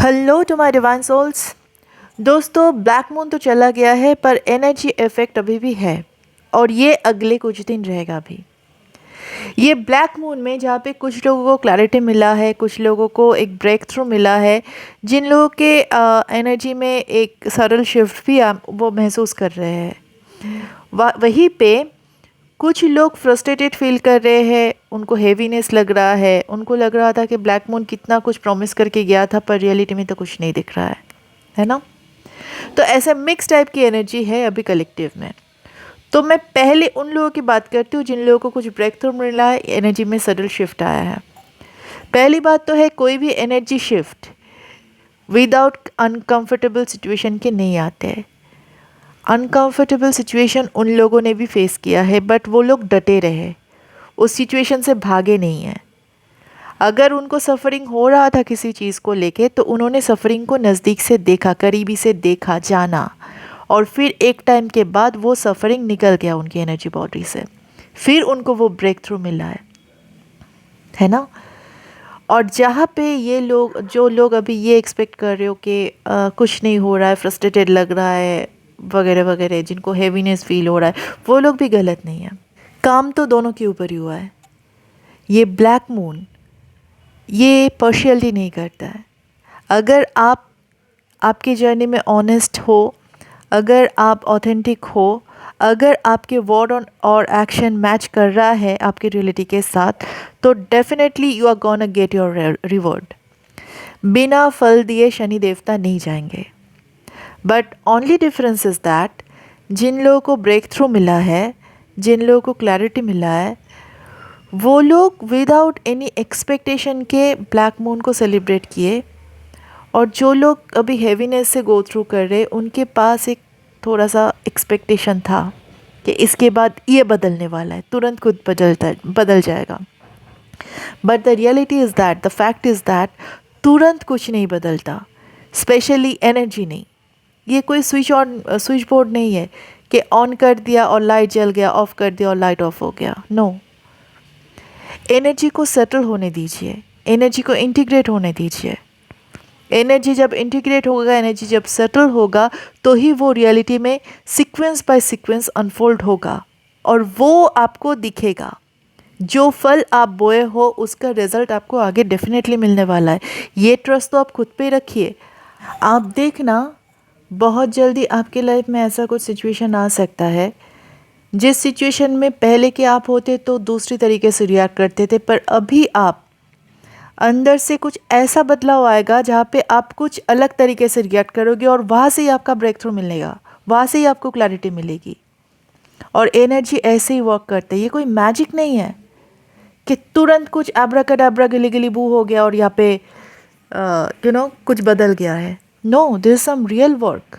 Hello to my divine souls. दोस्तों, black moon तो चला गया है पर एनर्जी इफेक्ट अभी भी है और ये अगले कुछ दिन रहेगा भी। ये ब्लैक मून में जहाँ पे कुछ लोगों को क्लैरिटी मिला है, कुछ लोगों को एक ब्रेक थ्रू मिला है, जिन लोगों के एनर्जी में एक सरल शिफ्ट भी वो महसूस कर रहे हैं। वहीं पे कुछ लोग फ्रस्ट्रेटेड फील कर रहे हैं, उनको हेवीनेस लग रहा है, उनको लग रहा था कि ब्लैक मून कितना कुछ प्रॉमिस करके गया था पर रियलिटी में तो कुछ नहीं दिख रहा है ना। तो ऐसा मिक्स टाइप की एनर्जी है अभी कलेक्टिव में। तो मैं पहले उन लोगों की बात करती हूँ जिन लोगों को कुछ ब्रेक थ्रू मिला है, एनर्जी में सडल शिफ्ट आया है। पहली बात तो है, कोई भी energy shift without uncomfortable situation के नहीं आते हैं। अनकंफर्टेबल सिचुएशन उन लोगों ने भी फेस किया है बट वो लोग डटे रहे, उस सिचुएशन से भागे नहीं हैं। अगर उनको सफ़रिंग हो रहा था किसी चीज़ को लेके तो उन्होंने सफ़रिंग को नज़दीक से देखा, करीबी से देखा, जाना, और फिर एक टाइम के बाद वो सफ़रिंग निकल गया उनकी एनर्जी बॉडी से, फिर उनको वो ब्रेक थ्रू मिला है ना। और जहाँ पे ये लोग, जो लोग अभी ये एक्सपेक्ट कर रहे हो कि कुछ नहीं हो रहा है, फ्रस्ट्रेटेड लग रहा है वगैरह वगैरह, जिनको हैवीनेस फील हो रहा है, वो लोग भी गलत नहीं है। काम तो दोनों के ऊपर ही हुआ है। ये ब्लैक मून ये पर्शियलिटी नहीं करता है। अगर आप आपकी जर्नी में ऑनेस्ट हो, अगर आप ऑथेंटिक हो, अगर आपके वर्ड और एक्शन मैच कर रहा है आपकी रियलिटी के साथ, तो definitely you are gonna get your reward. बिना फल दिए शनि देवता नहीं जाएंगे। But only difference is that जिन लोगों को ब्रेक थ्रू मिला है, जिन लोगों को क्लैरिटी मिला है, वो लोग विदाउट एनी एक्सपेक्टेशन के ब्लैक मून को सेलिब्रेट किए। और जो लोग अभी हैवीनेस से गो थ्रू कर रहे, उनके पास एक थोड़ा सा एक्सपेक्टेशन था कि इसके बाद ये बदलने वाला है, तुरंत खुद बदल जाएगा। But the reality is that, the fact is that तुरंत कुछ नहीं बदलता, स्पेशली एनर्जी नहीं। ये कोई स्विच बोर्ड नहीं है कि ऑन कर दिया और लाइट जल गया, ऑफ कर दिया और लाइट ऑफ हो गया। नो, एनर्जी को सेटल होने दीजिए, एनर्जी को इंटीग्रेट होने दीजिए। एनर्जी जब इंटीग्रेट होगा, एनर्जी जब सेटल होगा, तो ही वो रियलिटी में सीक्वेंस बाय सीक्वेंस अनफोल्ड होगा और वो आपको दिखेगा। जो फल आप बोए हो उसका रिजल्ट आपको आगे डेफिनेटली मिलने वाला है। ये ट्रस्ट तो आप खुद पे रखिए। आप देखना, बहुत जल्दी आपके लाइफ में ऐसा कुछ सिचुएशन आ सकता है जिस सिचुएशन में पहले के आप होते तो दूसरी तरीके से रिएक्ट करते थे, पर अभी आप अंदर से कुछ ऐसा बदलाव आएगा जहाँ पे आप कुछ अलग तरीके से रिएक्ट करोगे और वहाँ से ही आपका ब्रेक थ्रू मिलेगा, वहाँ से ही आपको क्लैरिटी मिलेगी। और एनर्जी ऐसे ही वर्क करते है। ये कोई मैजिक नहीं है कि तुरंत कुछ एब्राकडाब्रा गिली गिली बू हो गया और यहाँ पे कुछ बदल गया है। No, this is some real work.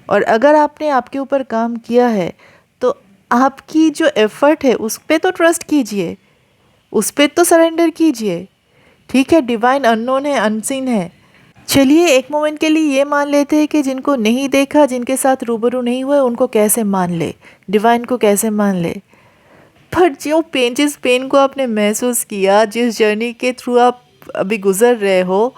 और अगर आपने आपके ऊपर काम किया है तो आपकी जो एफर्ट है उस पर तो ट्रस्ट कीजिए, उस पर तो सरेंडर कीजिए। ठीक है, डिवाइन अननोन है, अनसीन है। चलिए एक मोमेंट के लिए ये मान लेते हैं कि जिनको नहीं देखा, जिनके साथ रूबरू नहीं हुए, उनको कैसे मान ले, डिवाइन को कैसे मान ले। पर जिस पेन को आपने महसूस किया, जिस जर्नी के थ्रू आप अभी गुजर रहे हो,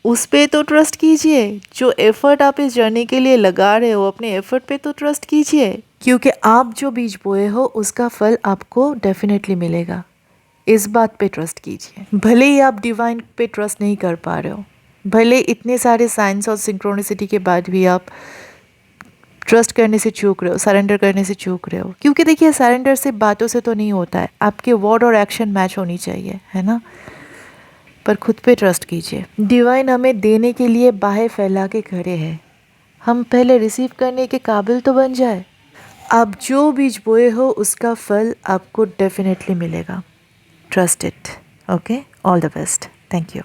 उस पे तो ट्रस्ट कीजिए। जो एफ़र्ट आप इस जर्नी के लिए लगा रहे हो, अपने एफ़र्ट पे तो ट्रस्ट कीजिए, क्योंकि आप जो बीज बोए हो उसका फल आपको डेफिनेटली मिलेगा। इस बात पे ट्रस्ट कीजिए। भले ही आप डिवाइन पे ट्रस्ट नहीं कर पा रहे हो, भले इतने सारे साइंस और सिंक्रोनिसिटी के बाद भी आप ट्रस्ट करने से चूक रहे हो, सरेंडर करने से चूक रहे हो। क्योंकि देखिए, सरेंडर सिर्फ बातों से तो नहीं होता है, आपके वर्ड और एक्शन मैच होनी चाहिए, है ना। पर खुद पे ट्रस्ट कीजिए। डिवाइन हमें देने के लिए बाहें फैला के खड़े हैं, हम पहले रिसीव करने के काबिल तो बन जाए। आप जो बीज बोए हो उसका फल आपको डेफिनेटली मिलेगा। Trust it. Okay? All the best. Thank you.